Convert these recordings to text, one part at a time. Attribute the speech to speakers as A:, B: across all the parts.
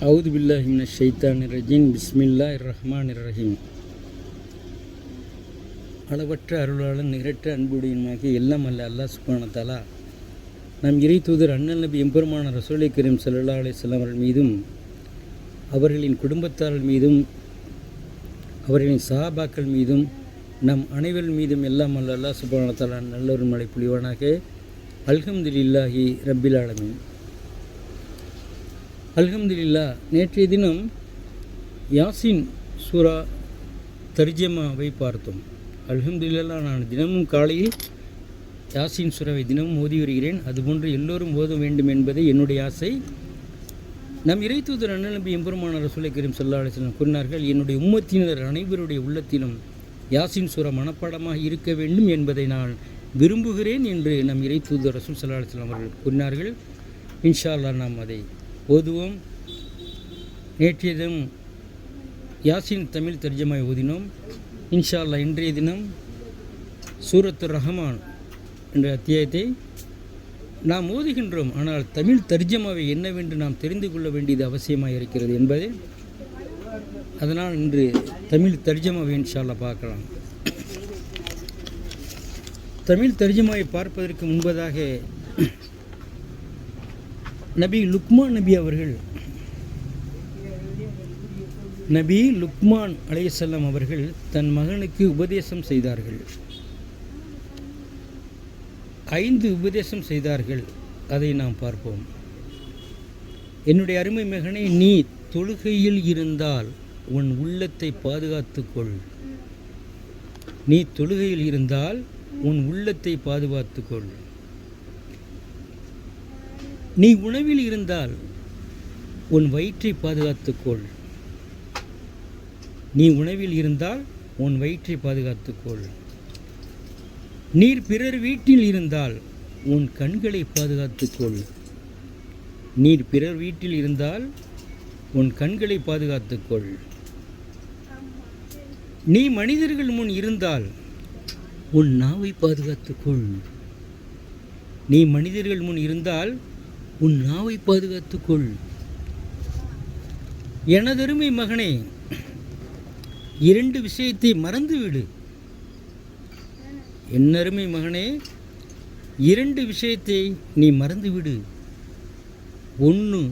A: அவுது பில்லாஹி மினஷ் ஷைத்தானிர் ரஜீம். பிஸ்மில்லாஹிர் ரஹ்மானிர் ரஹீம். அளவற்ற அருளாளன் நிகரற்ற அன்புடையனாகிய எல்லாம் அல்ல அல்லாஹ் சுப்ஹானஹு வ தஆலா நம் இறை தூதர் அண்ணல் நபி எம்பெருமான ரசூலை கரீம் ஸல்லல்லாஹு அலைஹி வஸல்லம் அவர்கள் மீதும் அவர்களின் குடும்பத்தார்கள் மீதும் அவர்களின் சஹாபாக்கள் மீதும் நம் அனைவர் மீதும் எல்லாம் அல்ல அல்லாஹ் சுப்ஹானஹு வ தஆலா நல்லொரு மழை புரிவானாக. அல்ஹம்துலில்லாஹி ரப்பில் ஆலமீன். அல்ஹம்துலில்லாஹ். நேற்றைய தினம் யாசின் சூரா தர்ஜமாவை பார்த்தோம். அல்ஹம்துலில்லாஹ். நான் தினமும் காலையில் யாசின் சூராவை தினமும் ஓதி வருகிறேன். அதுபோன்று எல்லோரும் ஓத வேண்டும் என்பதே என்னுடைய ஆசை. நம் இறை தூதர் அண்ணல் நபி எம்பெருமான ரசூலை கரீம் ஸல்லல்லாஹு அலைஹி வஸல்லம் கூறினார்கள், என்னுடைய உம்மத்தினர் அனைவருடைய உள்ளத்திலும் யாசின் சூரா மனப்பாடமாக இருக்க வேண்டும் என்பதை நான் விரும்புகிறேன் என்று நம் இறை தூதர் ரசூல் ஸல்லல்லாஹு அலைஹி வஸல்லம் அவர்கள் கூறினார்கள். இன்ஷா அல்லாஹ் நாம் அதை ஓதுவோம். நேற்றைய தினம் யாசின் தமிழ் தர்ஜமாவை ஓதினோம். இன்ஷா அல்லாஹ் இன்றைய தினம் சூரத்துர் ரஹ்மான் என்ற அத்தியாயத்தை நாம் ஓதுகின்றோம். ஆனால் தமிழ் தர்ஜமாவை என்னவென்று நாம் தெரிந்து கொள்ள வேண்டியது அவசியமாக இருக்கிறது என்பது. அதனால் இன்று தமிழ் தர்ஜமாவை இன்ஷா அல்லாஹ் பார்க்கலாம். தமிழ் தர்ஜமாவை பார்ப்பதற்கு முன்பதாக நபி லுக்மான் அலைஹிஸ்ஸலாம் அவர்கள் தன் மகனுக்கு உபதேசம் செய்தார்கள். 5 உபதேசம் செய்தார்கள். அதை நாம் பார்ப்போம். என்னுடைய அருமை மகனை, நீ தொழுகையில் இருந்தால் உன் உள்ளத்தை பாதுகாத்துக்கொள். நீ தொழுகையில் இருந்தால் உன் உள்ளத்தை பாதுகாத்துக்கொள். நீ உணவில் இருந்தால் உன் வயிற்றை பாதுகாத்துக்கொள். நீ உணவில் இருந்தால் உன் வயிற்றை பாதுகாத்துக்கொள். நீர் பிறர் வீட்டில் இருந்தால் உன் கண்களை பாதுகாத்துக்கொள். நீர் பிறர் வீட்டில் இருந்தால் உன் கண்களை பாதுகாத்துக்கொள். நீ மனிதர்கள் முன் இருந்தால் உன் நாவை பாதுகாத்துக்கொள். நீ மனிதர்கள் முன் இருந்தால் உன் நாவை பாதுகாத்துக்கொள். எனதருமை மகனே, 2 விஷயத்தை மறந்துவிடு. என்னருமை மகனே, 2 விஷயத்தை நீ மறந்துவிடு. 1,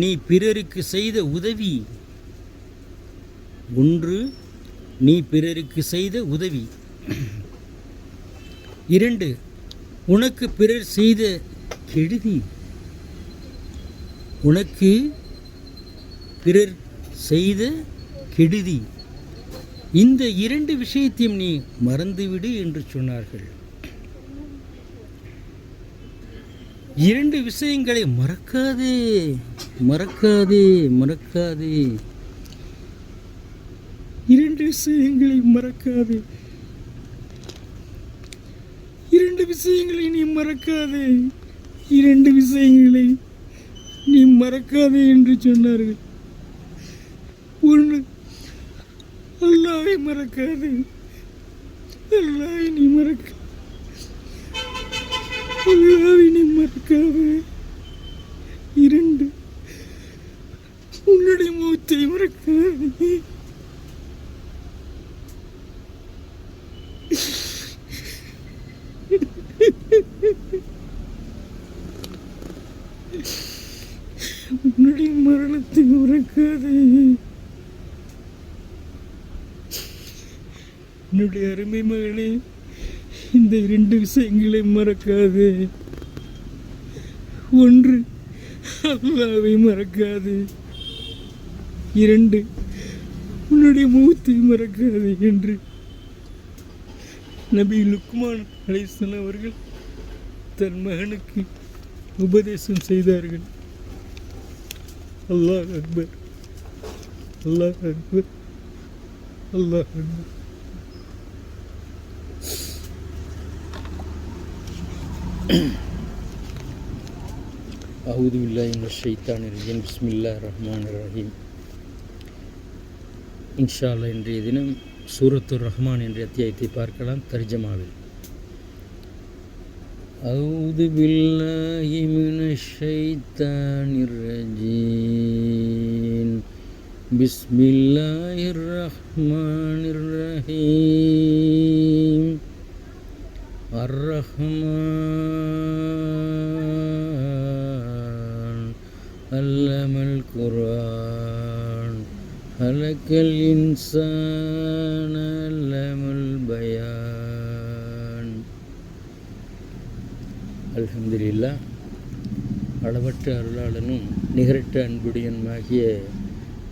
A: நீ பிறருக்கு செய்த உதவி. 1, நீ பிறருக்கு செய்த உதவி. 2, உனக்கு பிறர் செய்த கெடுதி. உனக்கு பிறர் செய்த கெடுதி. இந்த 2 விஷயத்தையும் நீ மறந்துவிடு என்று சொன்னார்கள். 2 விஷயங்களை மறக்காதே, மறக்காதே, மறக்காதே. 2 விஷயங்களை மறக்காதே. 2 விஷயங்களை நீ மறக்காதே. 2 விஷயங்களை நீ மறக்காதே என்று சொன்னார்கள். 1, அல்லாஹ்வை மறக்காதே. அல்லாஹ்வை நீ மறக்க. அல்லாஹ்வை நீ மறக்காதே. 2, உன்னுடைய மௌத்தை மறக்காதே. உன்னுடைய மரணத்தை மறக்காதே. என்னுடைய அருமை மகனே, இந்த 2 விஷயங்களை மறக்காதே. 1, அல்லாஹ்வை மறக்காதே. 2, உன்னுடைய மௌத்தை மறக்காதே என்று நபி லுக்மான் அலைஹிஸ்ஸலாம் அவர்கள் தன் மகனுக்கு உபதேசம் செய்தார்கள். அல்லாஹ் அக்பர், அல்லாஹ் அக்பர், அல்லாஹ் அக்பர். அஊது பில்லாஹி மினஷ் ஷைத்தானிர் ரஜீம். பிஸ்மில்லாஹிர் ரஹ்மானிர் ரஹீம். இன்ஷா அல்லாஹ் இன்றைய தினம் சூரத்துர் ரஹ்மான் என்ற அத்தியாயத்தை பார்க்கலாம் தர்ஜமாவில். أعوذ بالله من الشيطان الرجيم பிஸ்மில்லாஹிர்ரஹ்மானிர்ரஹீம். அர்ரஹ்மான் அல்லமல் குர்ஆன் ஹலக்கல் இன்சான அல்லமுல் பயான். அல்ஹம்துலில்லாஹ். அளவற்ற அருளாளனும் நிகரற்ற அன்புடையனுமாகிய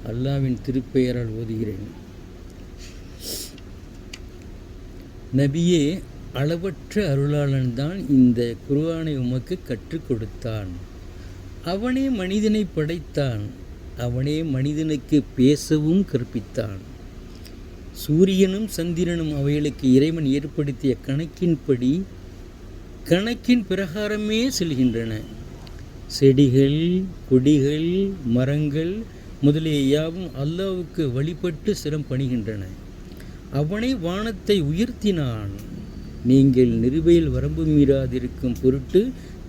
A: அல்லாவின் திருப்பெயரால் ஓதுகிறேன். நபியே, அளவற்ற அருளாளன் தான் இந்த குர்ஆனை உமக்கு கற்றுக் கொடுத்தான். அவனே மனிதனை படைத்தான். அவனே மனிதனுக்கு பேசவும் கற்பித்தான். சூரியனும் சந்திரனும் அவைகளுக்கு இறைவன் ஏற்படுத்திய கணக்கின்படி கணக்கின் பிரகாரமே செல்கின்றன. செடிகள், கொடிகள், மரங்கள் முதலிய யாவும் அல்லாஹ்வுக்கு வழிபட்டு சிரம் பணிகின்றன. அவனே வானத்தை உயர்த்தினான். நீங்கள் நிறுவையில் வரம்பு மீறாதிருக்கும் பொருட்டு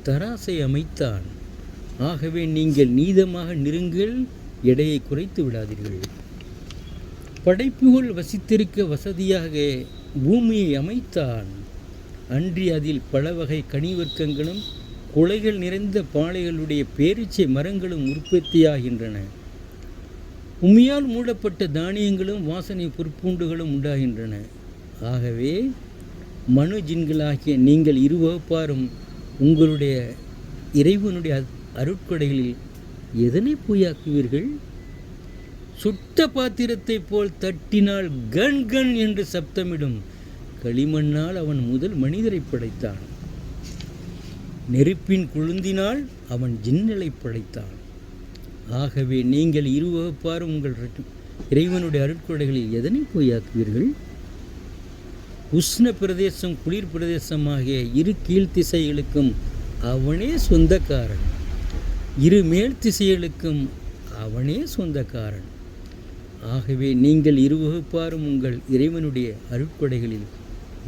A: தராசை அமைத்தான். ஆகவே நீங்கள் நீதமாக நெருங்கள், எடையை குறைத்து விடாதீர்கள். படைப்புகள் வசித்திருக்க வசதியாக பூமியை அமைத்தான். அன்றி அதில் பல வகை கனிவர்க்கங்களும் குலைகள் நிறைந்த பாளைகளுடைய பேரீச்சை மரங்களும் உற்பத்தியாகின்றன. உமியால் மூடப்பட்ட தானியங்களும் வாசனை பொற்பூண்டுகளும் உண்டாகின்றன. ஆகவே மனு ஜின்களாகிய நீங்கள் இருவப்பாரும் உங்களுடைய இறைவனுடைய அருட்கொடைகளில் எதனை பொய்யாக்குவீர்கள்? சுட்ட பாத்திரத்தை போல் தட்டினால் கண் கண் என்று சப்தமிடும் களிமண்ணால் அவன் முதல் மனிதரை படைத்தான். நெருப்பின் குழுந்தினால் அவன் ஜின்னலை படைத்தான். ஆகவே நீங்கள் இருவப்பாரும் உங்கள் இறைவனுடைய அருட்கொடைகளில் எதனை பொய்யாக்குவீர்கள்? உஷ்ண பிரதேசம், குளிர் பிரதேசமாகிய இரு கீழ்த்திசைகளுக்கும் அவனே சொந்தக்காரன். இரு மேல் திசைகளுக்கும் அவனே சொந்தக்காரன். ஆகவே நீங்கள் இருவகுப்பாரும் உங்கள் இறைவனுடைய அருட்கொடைகளில்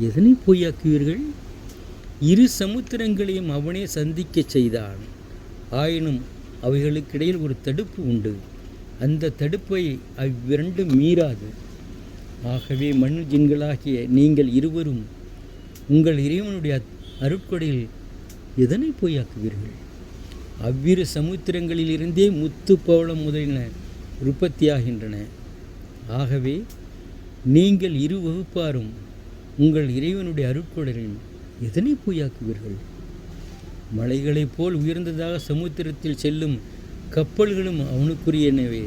A: எதனை பொய்யாக்குவீர்கள்? இரு சமுத்திரங்களையும் அவனே சந்திக்க செய்தான். ஆயினும் அவைகளுக்கிடையில் ஒரு தடுப்பு உண்டு. அந்த தடுப்பை அவ்விரண்டும் மீறாது. ஆகவே மண்ணு ஜின்களாகிய நீங்கள் இருவரும் உங்கள் இறைவனுடைய அருட்கொடையில் எதனை பொய்யாக்குவீர்கள்? அவ்விரு சமுத்திரங்களிலிருந்தே முத்து, பவளம் முதலின உற்பத்தியாகின்றன. ஆகவே நீங்கள் இரு வகுப்பாரும் உங்கள் இறைவனுடைய அருட்கொடைகளில் எதனை பொய்யாக்குவீர்கள்? மலைகளைப் போல் உயர்ந்ததாக சமுத்திரத்தில் செல்லும் கப்பல்களும் அவனுக்குரியனவே.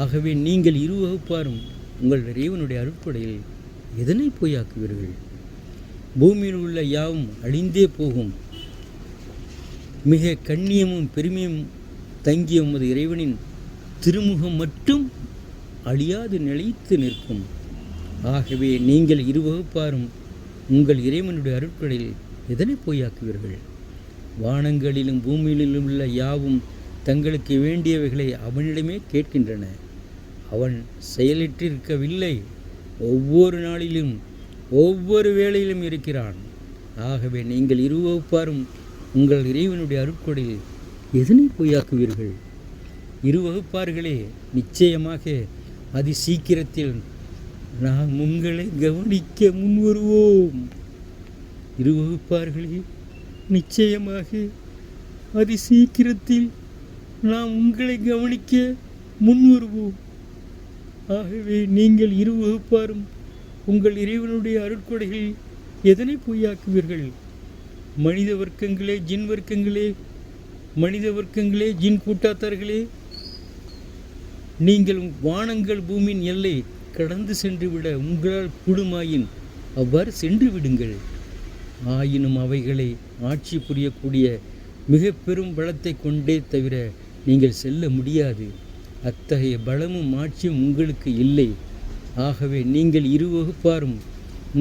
A: ஆகவே நீங்கள் இரு வகுப்பாரும் உங்கள் இறைவனுடைய அருட்கொடையில் எதனை பொய்யாக்குவீர்கள்? பூமியில் உள்ள யாவும் அழிந்தே போகும். மிக கண்ணியமும் பெருமையும் தங்கிய உமது இறைவனின் திருமுகம் மட்டும் அழியாது நிலைத்து நிற்கும். ஆகவே நீங்கள் இருவகுப்பாரும் உங்கள் இறைவனுடைய அருட்கொடையில் எதனை பொய்யாக்குவீர்கள்? வானங்களிலும் பூமியிலும் உள்ள யாவும் தங்களுக்கு வேண்டியவைகளை அவனிடமே கேட்கின்றன. அவன் செயலிட்டிருக்கவில்லை. ஒவ்வொரு நாளிலும் ஒவ்வொரு வேளையிலும் இருக்கிறான். ஆகவே நீங்கள் இருவகுப்பாரும் உங்கள் இறைவனுடைய அருட்கொடையில் எதனை பொய்யாக்குவீர்கள்? இருவகுப்பார்களே, நிச்சயமாக அதி சீக்கிரத்தில் நாம் உங்களை கவனிக்க முன்வருவோம். இருவகுப்பார்களே, நிச்சயமாக அதி சீக்கிரத்தில் நாம் உங்களை கவனிக்க முன்வருவோம். ஆகவே நீங்கள் இருவகுப்பாரும் உங்கள் இறைவனுடைய அருட்கொடைகளில் எதனை பொய்யாக்குவீர்கள்? மனித வர்க்கங்களே, ஜின் வர்க்கங்களே, மனித வர்க்கங்களே, ஜின் கூட்டாத்தார்களே, நீங்கள் வானங்கள் பூமியின் எல்லை கடந்து சென்று விட உங்களால் கூடுமாயின் அவ்வாறு சென்று விடுங்கள். ஆயினும் அவைகளை ஆட்சி புரியக்கூடிய மிக பெரும் பலத்தை கொண்டே தவிர நீங்கள் செல்ல முடியாது. அத்தகைய பலமும் ஆட்சியும் உங்களுக்கு இல்லை. ஆகவே நீங்கள் இருவகுப்பாரும்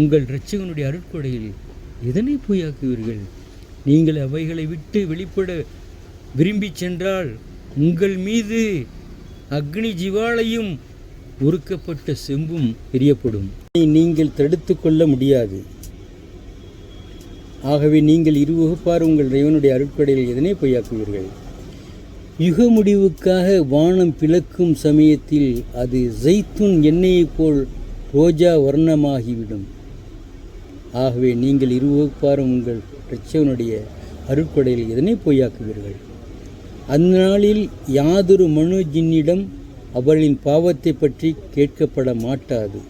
A: உங்கள் இரட்சகனுடைய அருட்கொடையில் எதனை பொய்யாக்குவீர்கள்? நீங்கள் அவைகளை விட்டு வெளிப்பட விரும்பி சென்றால் உங்கள் மீது அக்னி ஜிவாலையும் உருக்கப்பட்ட செம்பும் எரியப்படும். நீங்கள் தடுத்து கொள்ள முடியாது. ஆகவே நீங்கள் இருவகுப்பார் உங்கள் இறைவனுடைய அருட்கொடையில் எதனை பொய்யாக்குவீர்கள்? யுக முடிவுக்காக வானம் பிளக்கும் சமயத்தில் அது ஜெய்துன் எண்ணெயைப் போல் ரோஜா வர்ணமாகிவிடும். ஆகவே நீங்கள் இருவகுப்பாரும் உங்கள் இரட்சகனுடைய அருட்கொடையில் எதனை பொய்யாக்குவீர்கள்? அந்நாளில் யாதொரு மனுஜின்னிடம் அவர்களின் பாவத்தை பற்றி கேட்கப்பட மாட்டாது.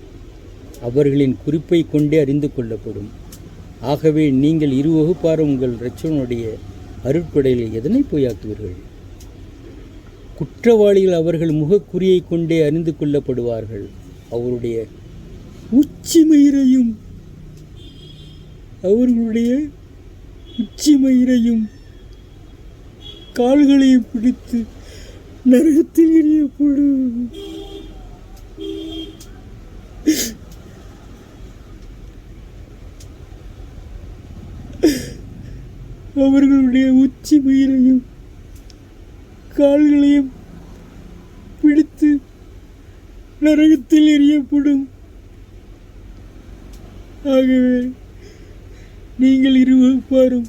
A: அவர்களின் குறிப்பை கொண்டே அறிந்து கொள்ளப்படும். ஆகவே நீங்கள் இருவகுப்பாரும் உங்கள் இரட்சகனுடைய அருட்கொடையில் எதனை பொய்யாக்குவீர்கள்? குற்றவாளிகள் அவர்கள் முகக்குறியை கொண்டே அறிந்து கொள்ளப்படுவார்கள். அவருடைய உச்சிமயிரையும் கால்களையும் பிடித்து நரகத்தில் எறியப்படும். அவர்களுடைய உச்சிமயிரையும் கால்களையும் பிடித்து நரகத்தில் எறியப்படும். ஆகவே நீங்கள் இருவகுப்பாரும்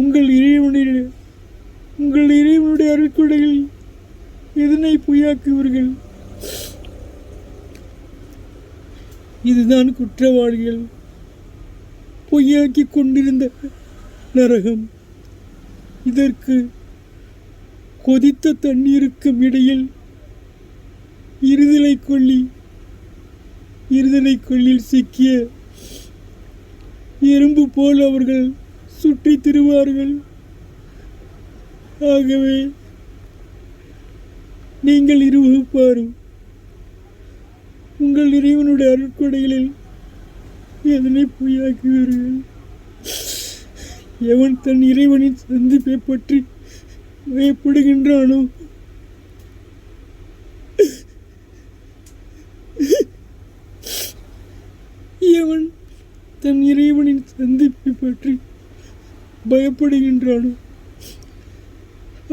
A: உங்கள் இறைவனுடைய அருட்கொடையில் எதனை பொய்யாக்குவீர்கள்? இதுதான் குற்றவாளிகள் பொய்யாக்கி கொண்டிருந்த நரகம். இதற்கு கொதித்த தண்ணீருக்கும் இடையில் இருதலை கொள்ளில் சிக்கிய எறும்பு போல் அவர்கள் சுற்றி திரிவார்கள். ஆகவே நீங்கள் இருவகுப்பாரும் உங்கள் இறைவனுடைய அருட்கொடைகளில் எதனை பொய்யாக்குவீர்கள்? எவன் தன் இறைவனின் சந்திப்பை பற்றி பயப்படுகின்றானோ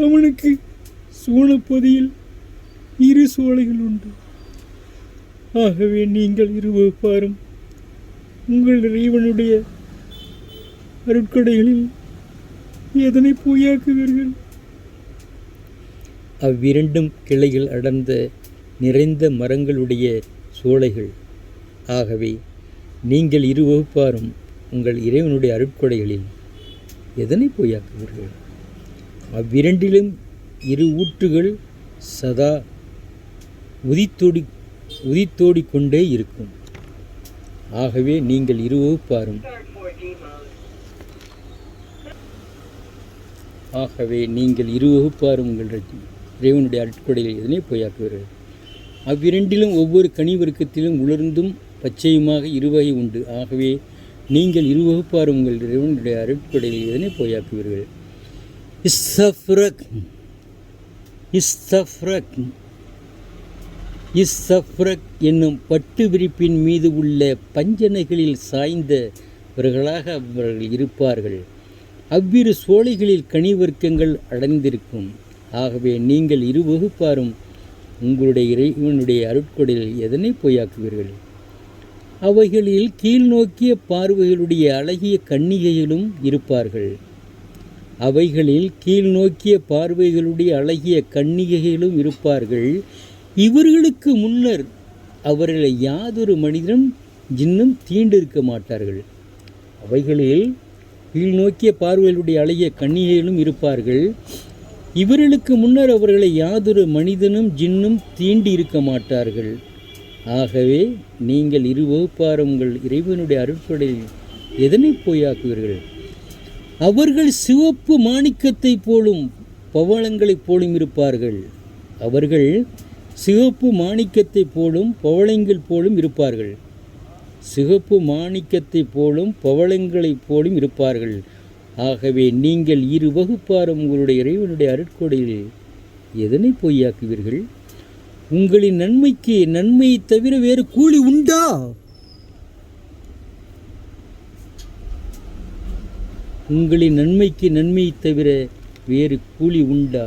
A: அவனுக்கு சூனப்பதியில் 2 சோலைகள் உண்டு. ஆகவே நீங்கள் இருவகுப்பாரும் உங்கள் இறைவனுடைய அருட்கொடைகளில் எதனை பொய்யாக்குவீர்கள்? அவ்விரண்டும் கிளைகள் அடர்ந்த நிறைந்த மரங்களுடைய சோலைகள். ஆகவே நீங்கள் இருவகுப்பாரும் உங்கள் இறைவனுடைய அருட்கொடைகளில் எதனை பொய்யாக்குவீர்கள்? அவ்விரண்டிலும் 2 ஊற்றுகள் சதா உதித்தோடி கொண்டே இருக்கும். ஆகவே நீங்கள் இருவகுப்பாரும் உங்கள் இறைவனுடைய அருட்கொடையில் எதனை பொய்யாக்குவீர்கள்? அவ்விரண்டிலும் ஒவ்வொரு கனிவர்க்கத்திலும் உலர்ந்தும் பச்சையுமாக 2 வகை உண்டு. ஆகவே நீங்கள் இருவகுப்பாரும் உங்கள் இறைவனுடைய அருட்கொடையில் எதனை பொய்யாக்குவீர்கள்? இஸ்தஃப்ரக் என்னும் பட்டு விரிப்பின் மீது உள்ள பஞ்சனைகளில் சாய்ந்தவர்களாக அவர்கள் இருப்பார்கள். அவ்விரு சோலைகளில் கனிவர்க்கங்கள் அடைந்திருக்கும். ஆகவே நீங்கள் இருவகுப்பாரும் உங்களுடைய இறைவனுடைய அருட்கொடையில் எதனை பொய்யாக்குவீர்கள்? அவைகளில் கீழ்நோக்கிய பார்வைகளுடைய அழகிய கன்னிகைகளும் இருப்பார்கள். இவர்களுக்கு முன்னர் அவர்களை யாதொரு மனிதனும் ஜின்னும் தீண்டிருக்க மாட்டார்கள். அவைகளில் கீழ்நோக்கிய பார்வைகளுடைய அழகிய கன்னிகைகளும் இருப்பார்கள். இவர்களுக்கு முன்னர் அவர்களை யாதொரு மனிதனும் ஜின்னும் தீண்டி இருக்க மாட்டார்கள். ஆகவே நீங்கள் இருவகுப்பாரும் உங்கள் இறைவனுடைய அருட்கொடையில் எதனை பொய்யாக்குவீர்கள்? அவர்கள் சிவப்பு மாணிக்கத்தைப் போலும் பவளங்களைப் போலும் இருப்பார்கள். சிவப்பு மாணிக்கத்தைப் போலும் பவளங்களைப் போலும் இருப்பார்கள். ஆகவே நீங்கள் இருவகுப்பாரும் உங்களுடைய இறைவனுடைய அருட்கொடையில் எதனை பொய்யாக்குவீர்கள்? உங்களின் நன்மைக்கு நன்மையை தவிர வேறு கூலி உண்டா?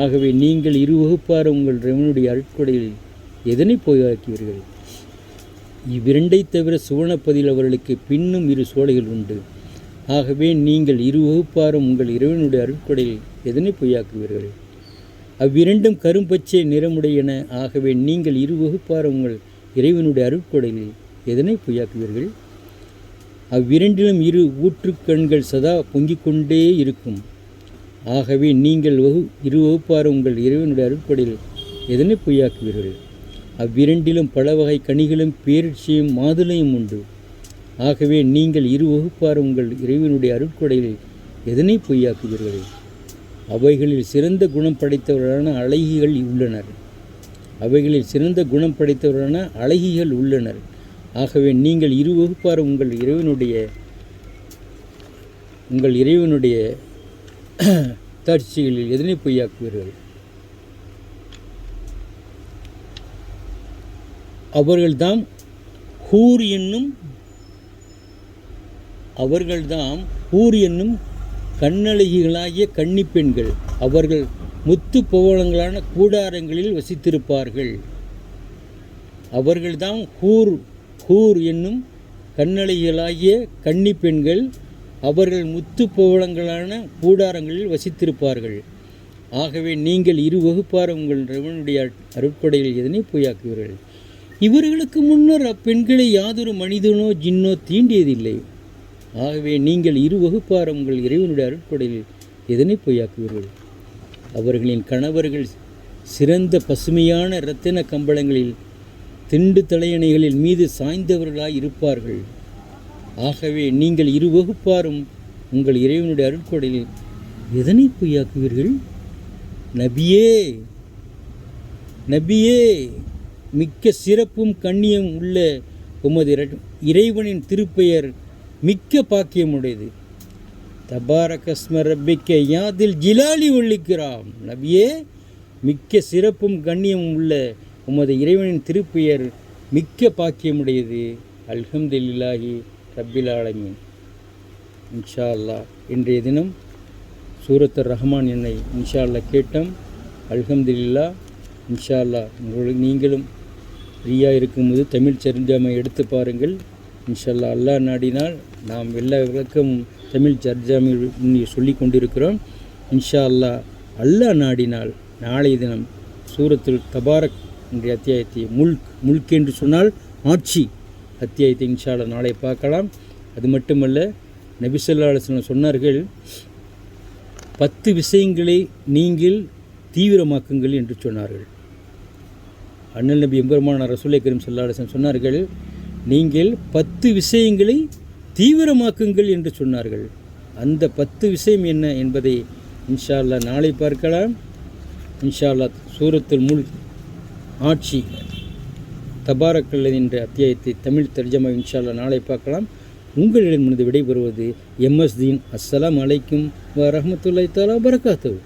A: ஆகவே நீங்கள் இருவகுப்பாரும் உங்கள் இறைவனுடைய அருட்கொடையில் எதனை பொய்யாக்குவீர்கள்? இவ்விரண்டை தவிர சுவனப்பதில் அவர்களுக்கு பின்னும் 2 சோலைகள் உண்டு. ஆகவே நீங்கள் இரு வகுப்பாரும் உங்கள் இறைவனுடைய அருட்கொடையில் எதனை பொய்யாக்குவீர்கள்? அவ்விரண்டும் கரும்பச்சை நிறமுடையன. ஆகவே நீங்கள் இரு வகுப்பாரும் உங்கள் இறைவனுடைய அருட்கொடையில் எதனை பொய்யாக்குவீர்கள்? அவ்விரண்டிலும் இரு ஊற்றுக்கண்கள் சதா பொங்கிக் கொண்டே இருக்கும். ஆகவே நீங்கள் இரு வகுப்பாரும் உங்கள் இறைவனுடைய அருட்கொடையில் எதனை பொய்யாக்குவீர்கள்? அவ்விரண்டிலும் பல வகை கனிகளும் பேரிச்சையும் மாதுளையும் உண்டு. ஆகவே நீங்கள் இரு வகுப்பாரும் உங்கள் இறைவனுடைய அருட்கொடையில் எதனை பொய்யாக்குவீர்கள்? அவைகளில் சிறந்த குணம் படைத்தவர்களான அழகிகள் உள்ளனர். ஆகவே நீங்கள் இரு வகுப்பாரும் உங்கள் இறைவனுடைய தாட்சிகளில் எதனை பொய்யாக்குவீர்கள்? அவர்கள்தாம் ஹூர் என்னும் கண்ணழகிகளாகிய கன்னிப்பெண்கள். அவர்கள் முத்து பவளங்களான கூடாரங்களில் வசித்திருப்பார்கள். அவர்கள்தாம் ஹூர் என்னும் கண்ணழகிகளாகிய கன்னிப்பெண்கள். அவர்கள் முத்து பவளங்களான கூடாரங்களில் வசித்திருப்பார்கள். ஆகவே நீங்கள் இரு வகுப்பாரும் உங்கள் இறைவனுடைய அருட்கொடையில் எதனை பொய்யாக்குவீர்கள்? இவர்களுக்கு முன்னர் அப்பெண்களை யாதொரு மனிதனோ ஜின்னோ தீண்டியதில்லை. ஆகவே நீங்கள் இரு வகுப்பாரும் உங்கள் இறைவனுடைய அருட்கொடையில் எதனை பொய்யாக்குவீர்கள்? அவர்களின் கணவர்கள் சிறந்த பசுமையான இரத்தின கம்பளங்களில் திண்டு தலையணைகளின் மீது சாய்ந்தவர்களாய் இருப்பார்கள். ஆகவே நீங்கள் இரு வகுப்பாரும் உங்கள் இறைவனுடைய அருட்கொடையில் எதனை பொய்யாக்குவீர்கள்? நபியே, மிக்க சிறப்பும் கண்ணியம் உள்ள உமது இறைவனின் திருப்பெயர் மிக்க பாக்கியமுடையது. தபாரகஸ்ம ரப்பிக்க யாதில் ஜிலாலி ஒல்லிக்கிறாம். நபியே, மிக்க சிறப்பும் கண்ணியமும் உள்ள உமது இறைவனின் திருப்பெயர் மிக்க பாக்கியமுடையது. அல்ஹம்துலில்லாஹி ரப்பில் ஆலமீன். இன்ஷா அல்லாஹ் இன்றைய தினம் சூரத்துர் ரஹ்மான் என்னை இன்ஷா அல்லாஹ் கேட்டோம். அல்ஹம்துலில்லாஹ். இன்ஷா அல்லாஹ் நீங்களும் ஃப்ரீயாக இருக்கும்போது தமிழ் தர்ஜமா எடுத்து பாருங்கள். இன்ஷா அல்லாஹ். அல்லாஹ் நாடினால் நாம் எல்லா விளக்கமும் தமிழ் தர்ஜமாவில் சொல்லி கொண்டிருக்கிறோம். இன்ஷா அல்லாஹ். அல்லாஹ் நாடினால் நாளைய தினம் சூரத்துல் தபாரக் என்ற அத்தியாயத்தை முல்க் என்று சொன்னால் ஆட்சி அத்தியாயத்தை இன்ஷா அல்லாஹ் நாளை பார்க்கலாம். அது மட்டுமல்ல, நபி ஸல்லல்லாஹு அலைஹி வஸல்லம் சொன்னார்கள், 10 விஷயங்களை நீங்கள் தீவிரமாக்குங்கள் என்று சொன்னார்கள். அண்ணல் நபி எம்பெருமானார் ரசூலை கரீம் ஸல்லல்லாஹு அலைஹி வஸல்லம் சொன்னார்கள், நீங்கள் 10 விஷயங்களை தீவிரமாக்குங்கள் என்று சொன்னார்கள். அந்த 10 விஷயம் என்ன என்பதை இன்ஷா அல்லாஹ் நாளை பார்க்கலாம். இன்ஷா அல்லாஹ் சூரத்துல் முல்க் ஆட்சி தபாரக்கல்லது என்ற அத்தியாயத்தை தமிழ் தர்ஜமா இன்ஷா அல்லாஹ் நாளை பார்க்கலாம். உங்களிடமிருந்து விடைபெறுவது MS தீன். அஸ்ஸலாமு அலைக்கும் வரஹ்மத்துல்லாஹி தஆலா வபரகாத்துஹு.